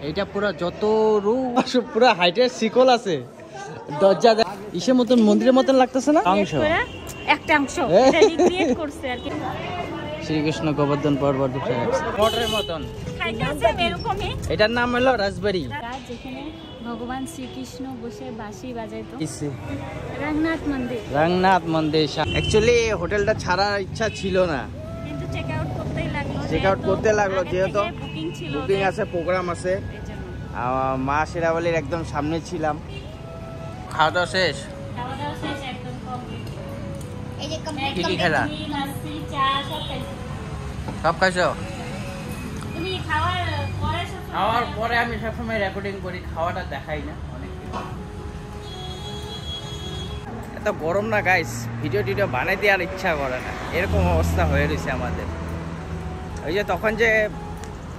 এইটা পুরো যত পুরো হাইটের শিকল আছে দরজা ইসের মতন মন্দিরের মতন লাগতেছে না অংশ একটা অংশ এটা রিক্রিয়েট করছে আর কি শ্রীকৃষ্ণ গোবর্ধন পর্বত মঠের মতন খাইতেছে এরকমই এটার নাম হলো রাজবাড়ি যেখানে ভগবান শ্রীকৃষ্ণ বসে বাঁশি বাজাইতো ইসে রঙ্গনাথ মন্দির অ্যাকচুয়ালি হোটেলটা ছাড়ার ইচ্ছা ছিল না কিন্তু চেক আউট করতে লাগলো যেহেতু বুকিং ছিল বুকিং আছে প্রোগ্রাম আছে মা শেরাওয়ালির একদম সামনে ছিলাম খাওয়া দাওয়া শেষ একদম কমপ্লিট এই যে কি কি খেলা লাসি চা সব খাইছো তুমি খাওয়ার পরে আমি সবসময় রেকর্ডিং করি খাওয়াটা দেখাই না এত গরম না গাইস ভিডিও বানাইতে আর ইচ্ছা করে না এরকম অবস্থা হয়ে রয়েছে আমাদের ওই যে তখন যে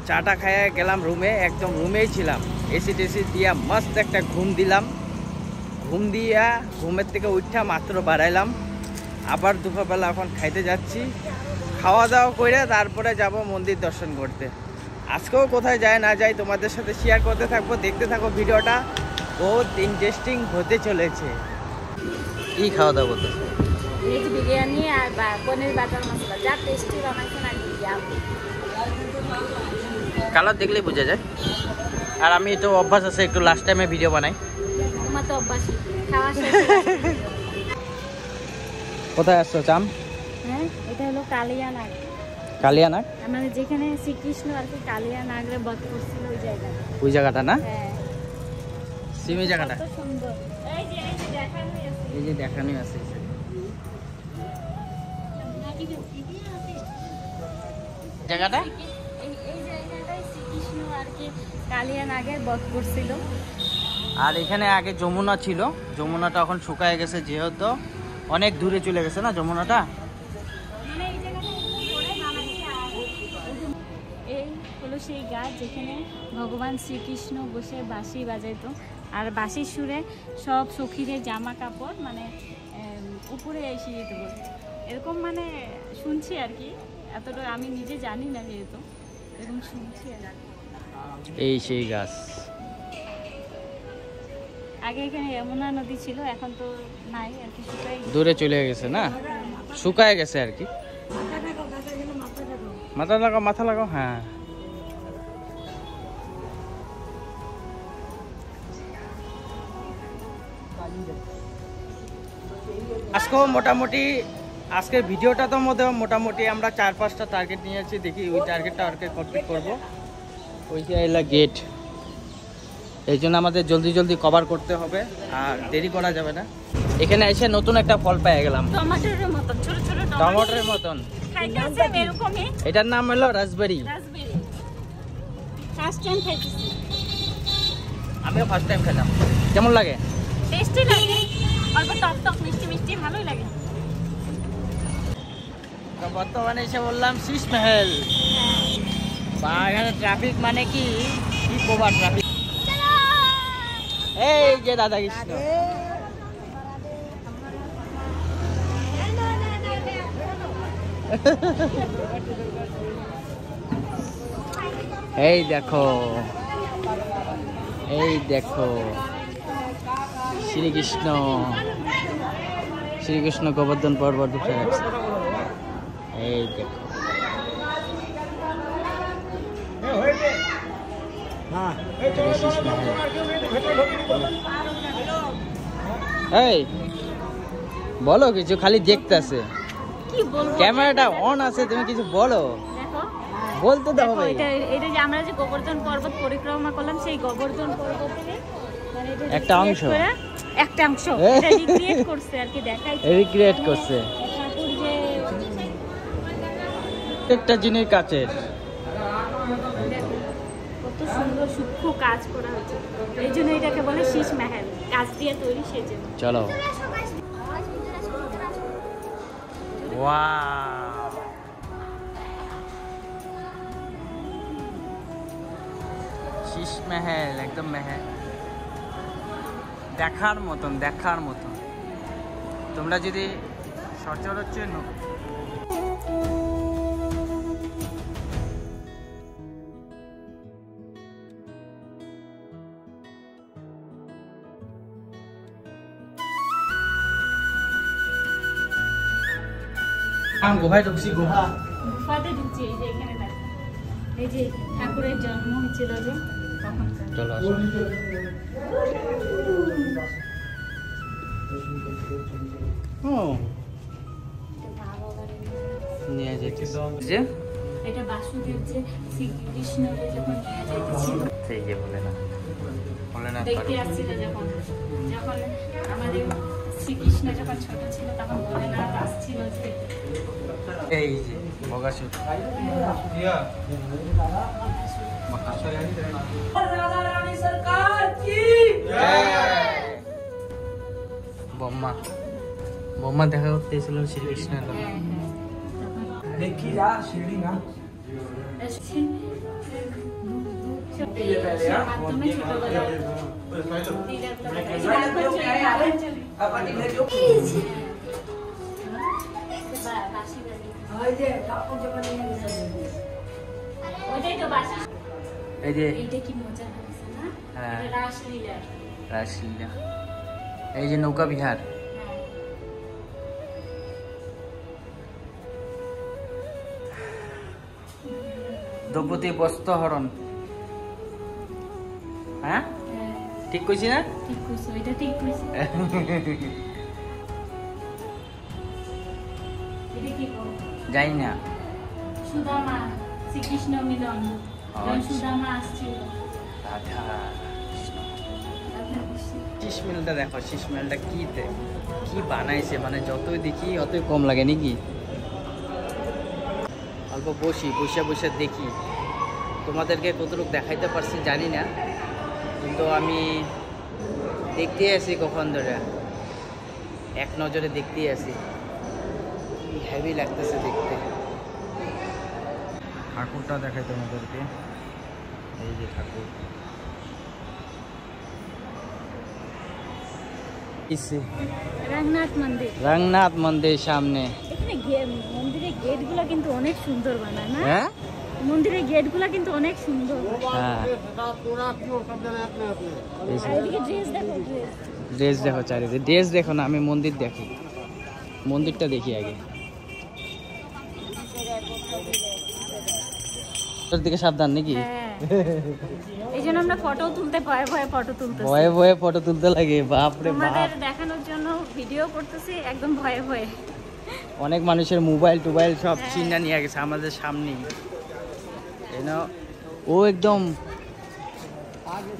চাটা খাইয়া গেলাম রুমে একদম রুমেই ছিলাম এসি টেসি দিয়া মস্ত একটা ঘুম দিলাম ঘুমের থেকে উঠা মাত্র বাড়াইলাম আবার দুপুরবেলা এখন খাইতে যাচ্ছি খাওয়া দাওয়া করে তারপরে যাব মন্দির দর্শন করতে আজকেও কোথায় যায় না যাই তোমাদের সাথে শেয়ার করতে থাকবো দেখতে থাকো ভিডিওটা বহুত ইন্টারেস্টিং হতে চলেছে কি খাওয়া দাওয়া করতে ভেজ বিরিয়ানি আর পনির বাটার মশলা যা টেস্টি বানাইছেন আর কি কালার দেখলেই বোঝা যায় আর আমি তো অভ্যাস আছে একটু লাস্ট টাইমে ভিডিও বানাই তোমার তো অভ্যাস খাওয়া শেষ কোথায় আসছো চাম হ্যাঁ এটা হলো কালিয়ানাগ আমাদের যেখানে শ্রীকৃষ্ণ আর কি কালিয়ানাগরে বধ করছিল ওই জায়গাটা না হ্যাঁ সিমি জায়গাটা কত সুন্দর এই যে দেখানোই আছে জায়গাটা এই জায়গাটায় শ্রীকৃষ্ণ আর কি কালিয়ানাগের বধ করছিল আর এখানে আগে যমুনা ছিল যমুনাটা এখন শুকায় গেছে যেহেতু অনেক দূরে চলে গেছে না যমুনাটা এই হলো সেই গাছ যেখানে ভগবান শ্রীকৃষ্ণ বসে বাঁশি বাজাইতো আর বাঁশির সুরে সব সখীদের জামা কাপড় মানে উপরে এসে যেত এরকম মানে শুনছি আর কি এতটা আমি নিজে জানি না যেহেতু এরকম শুনছি আর এই সেই গাছ আগে এখানে যমুনা নদী ছিল এখন তো নাই আর কি শুকায় দূরে চলে গেছে না শুকায় গেছে আর কি মাথা লাগাও হ্যাঁ আজকেও মোটামুটি আজকের ভিডিওটা তো মোটামুটি আমরা 4-5টা টার্গেট নিয়েছি দেখি ওই টার্গেটটা কমপ্লিট করবো ওই যে এলা গেট এই জন্য আমাদের জলদি কভার করতে হবে আর দেরি করা যাবে না এখানে এসে নতুন একটা ফল পেয়ে গেলাম টমেটোর মতন ছোট ছোট টমেটোর মতন খাইতেছে এরকমই এটার নাম হলো রাজবাড়ি ফার্স্ট টাইম খাইতেছি আমিও ফার্স্ট টাইম খেলাম কেমন লাগে টেস্টি লাগে অল্প টক মিষ্টি মিষ্টি ভালোই লাগে তো বর্তমানে এসে বললাম শীষ মহল বা এখানে ট্রাফিক মানে কি কোবা ট্রাফিক এই যে রাধা কৃষ্ণ এই দেখো শ্রীকৃষ্ণ গোবর্ধন পর্বত এই দেখো এই বলো কিছু খালি দেখতেছে কি বলবো ক্যামেরাটা অন আছে তুমি কিছু বলো দেখো বলতে দাও ভাই এটা যে আমরা যে গোবর্ধন পর্বত পরিক্রমা করলাম সেই গোবর্ধন পর্বতের মানে এটা একটা অংশ এটা রিক্রিয়েট করছে আর কি দেখাইছে রিক্রিয়েট করছে ঠাকুর যে একটা জিনিস কাচের কত সুন্দর সূক্ষ্ম কাজ করা হয়েছে এই জন্য এটাকে বলে শীষ মহল কাজ দিয়ে তৈরি সেজন্য চলো ওয়াও শীষ মহল একদম মহল দেখার মতন তোমরা যদি সচরাচর গুহায় ঢুকছি, গুহা। গুফাতে ঢুকছি, এই যে এখানে দেখো, এই যে ঠাকুরের জন্ম হয়েছিল যে তখনকার। চলো আসো। নিয়ে যেতেছে যে এটা বাসুদেব যে শ্রীকৃষ্ণকে যখন নিয়ে যাইতেছিল, সেই যে বলে না দেখতে আসছিল যখন যখন আমাদের শ্রীকৃষ্ণ যখন ছোট ছিল তখন ভোলেনাথ আসছিল যে, এই যে বগাসুর। বোম্মা বোম্মা দেখা করতে এসেছিল শ্রীকৃষ্ণের লোক। देखी जा शिरडी ना মাধ্যমে ছোটবেলা ওইটাই তো বাসি। এই যে এইটা কি মজা হয়েছে না? হ্যাঁ। এটা রাসলীলা। রাসলীলা। এই যে নৌকা বিহার। দ্রৌপদী বস্ত্র হরণ। হ্যাঁ ঠিক কইছি না? ঠিক কইছো, এটা ঠিক কইছো। এটা কি গো? যাই না। সুদামা শ্রীকৃষ্ণ মিলন, যখন সুদামা আসছিল। রাধা রাধা কৃষ্ণ। শিশমেলটা দেখো, শিশমেলটা কি বানাইছে, মানে যতই দেখি অতই কম লাগে নাকি। অল্প বসে বসে দেখি, তোমাদেরকে কতটুকু দেখাইতে পারছি জানি না, কিন্তু আমি দেখতেই আছি কখন ধরে, এক নজরে দেখতেই আছি, হেভি লাগতেছে দেখতে। ঠাকুরটা দেখাই তোমাদেরকে, এই যে ঠাকুর। রঙ্গনাথ মন্দির, রঙ্গনাথ মন্দির সামনে। এখানে মন্দিরের গেটগুলো কিন্তু অনেক সুন্দর বানায় না? হ্যাঁ মন্দিরের গেটগুলো কিন্তু অনেক সুন্দর। হ্যাঁ আর এদিকে ড্রেস দেখো, ড্রেস দেখো, চারিদিকে ড্রেস দেখো না, আমি মন্দির দেখি, মন্দিরটা দেখি আগে। তোর দিকে সাবধান নাকি? হ্যাঁ এই জন্য আমরা ফটো তুলতে ভয়ে ফটো তুলতেছি, ভয়ে ফটো তুলতে লাগে। বাপরে বাপ, তোমাদের দেখানোর জন্য ভিডিও করতেছি একদম ভয়ে। অনেক মানুষের মোবাইল টোবাইল সব চিন্তা নিয়ে গেছে আমাদের সামনেই। ও একদম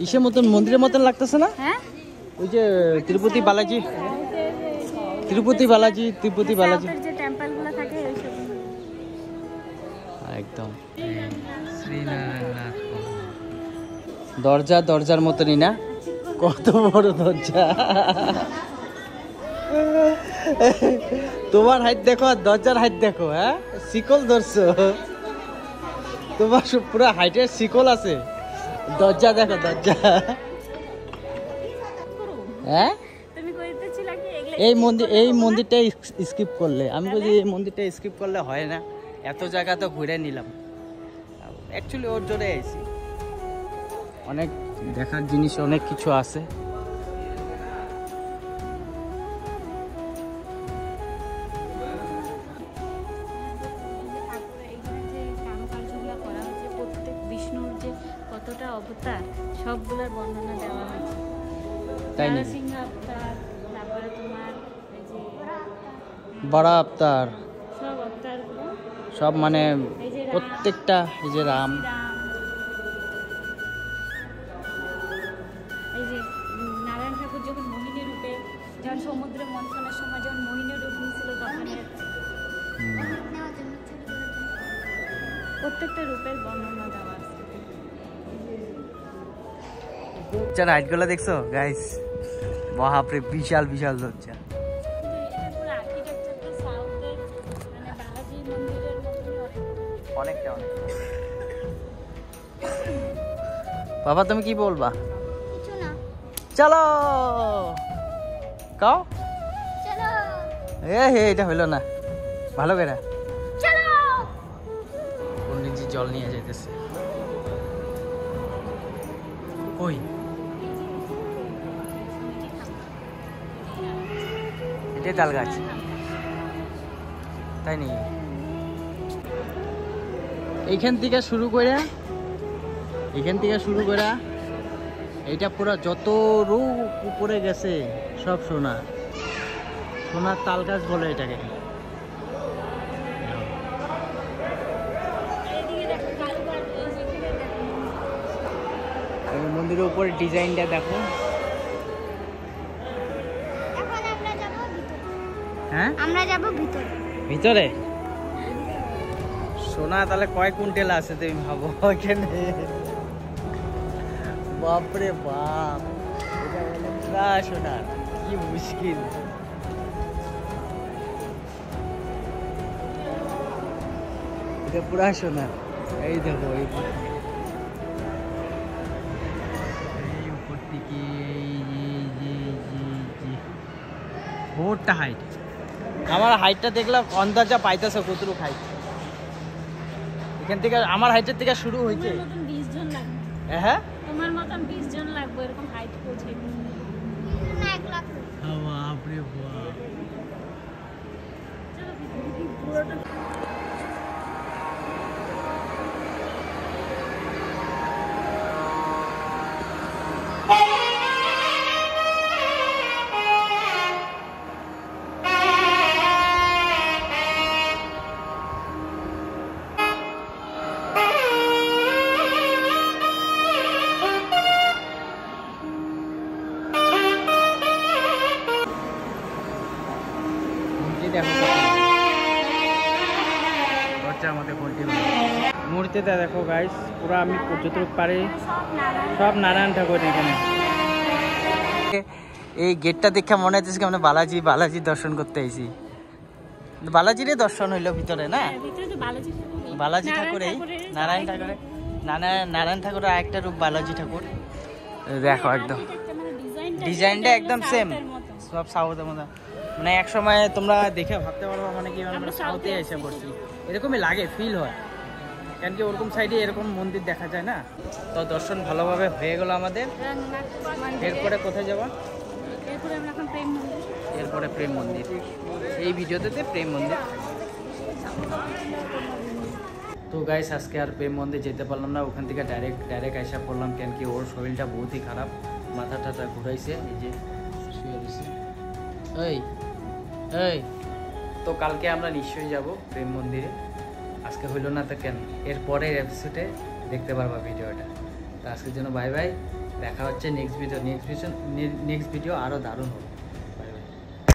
ইসের মতন, মন্দিরের মতন লাগতেছে না? হ্যাঁ ওই যে তিরুপতি বালাজি, তিরুপতি বালাজি যে টেম্পলগুলো থাকে ওইসব। একদম শ্রীনারায়ণনাথ দরজার মতনই না? কত বড় দরজা! তোমার হাইট দেখো আর দরজার হাইট দেখো। হ্যাঁ শিকল ধরছো, তোমার পুরো হাইটের শিকল আছে। দরজা দেখো, দরজা। হ্যাঁ তুমি কইতেছিলা কি এগুলা? এই মন্দিরটা স্কিপ করলে, আমি বলি এই মন্দিরটা স্কিপ করলে হয় না, এত জায়গা তো ঘুরে নিলাম। অ্যাকচুয়ালি ওর জোরে আইছি, অনেক দেখার জিনিস অনেক কিছু আছে। বিষ্ণুর যে কতটা অবতার সবগুলোর বর্ণনা দেওয়া হয়েছে। তাই নাকি? নরসিংহ অবতার, তারপরে তোমার এই যে বড় অবতার, সব অবতারগুলো, সব মানে এই যে রাম, প্রত্যেকটা, এই যে রাম, এই যে নারায়ণ ঠাকুর যখন মোহিনী রূপে, যখন সমুদ্রে মন্থনের সময় যখন মোহিনী রূপ নিয়েছিল তখন প্রত্যেকটা রূপের বর্ণনা দেওয়া আছে। যারা হাইটগুলো দেখছো গাইস, বাপরে বিশাল বিশাল দরজা। অনেকটা অনেক। বাবা তুমি কি বলবা? চলো কাও, এটা হইলো না ভালো করে। পণ্ডিতজি জল নিয়ে যাইতেছে। কই এটাই তাল গাছ, তাই নাকি? এইখান থেকে শুরু করে এইটা পুরো যত রূপ উপরে গেছে সব সোনা, সোনার তাল গাছ বলে এটাকে। মন্দিরের উপরে ডিজাইনটা দেখো। হ্যাঁ আমরা যাব ভিতরে। ভিতরে সোনা তাহলে কয় কুইন্টাল আছে তুমি ভাবো এখানে। বাপরে বাপ, এটা হলো পুরা সোনা, কি মুশকিল। এটা পুরা সোনা। এই দেখো এই উপর থেকে বহুতটা হাইট। আমার হাইটটা দেখলে আন্দাজা পাইতেছে কতটুকু হাইট। এখান থেকে আমার হাইটের থেকে শুরু হয়েছে। 20 জন লাগবে। হ্যাঁ তোমার মতন 20 জন লাগবে এরকম হাইট পৌঁছাইতে। না 1 লাখ। বাপ রে বাপ। চলো পুরোটা মূর্তিটা দেখো গাইস, পুরো আমি যতটুকু পারি সব নারায়ণ ঠাকুর এখানে। এই গেটটা দেখে মনে হচ্ছে আমরা বালাজি দর্শন করতে আইছি। বালাজিরই দর্শন হইলো ভিতরে না, বালাজি ঠাকুরেই, নারায়ণ ঠাকুরের আরেকটা রূপ বালাজি ঠাকুর। দেখো একদম ডিজাইনটা একদম সেম, সব সাউথের মতো। মানে এক সময় তোমরা দেখে ভাবতে পারবো মানে কি আমরা সাউথে এসে পড়ছি, এরকমই লাগে, ফিল হয়। কেন কি ওরকম সাইডে এরকম মন্দির দেখা যায় না। তো দর্শন ভালোভাবে হয়ে গেল আমাদের। এরপরে কোথায় যাবো? এরপরে প্রেম মন্দির। এই ভিডিওতে প্রেম মন্দির। তো গাইস আজকে আর প্রেম মন্দির যেতে পারলাম না, ওখান থেকে ডাইরেক্ট আইসা পড়লাম। কেন কি ওর শরীরটা বহুতই খারাপ, মাথা টাথা ঘুরাইছে, এই যে শুয়ে রয়েছে। এই তো কালকে আমরা নিশ্চয়ই যাব প্রেম মন্দিরে। আজকে হইল না তো কেন, এর পরের এপিসোডে দেখতে পারবা ভিডিওটা। তো আজকের জন্য বাই বাই, দেখা হচ্ছে নেক্সট ভিডিও আরও দারুণ হবে।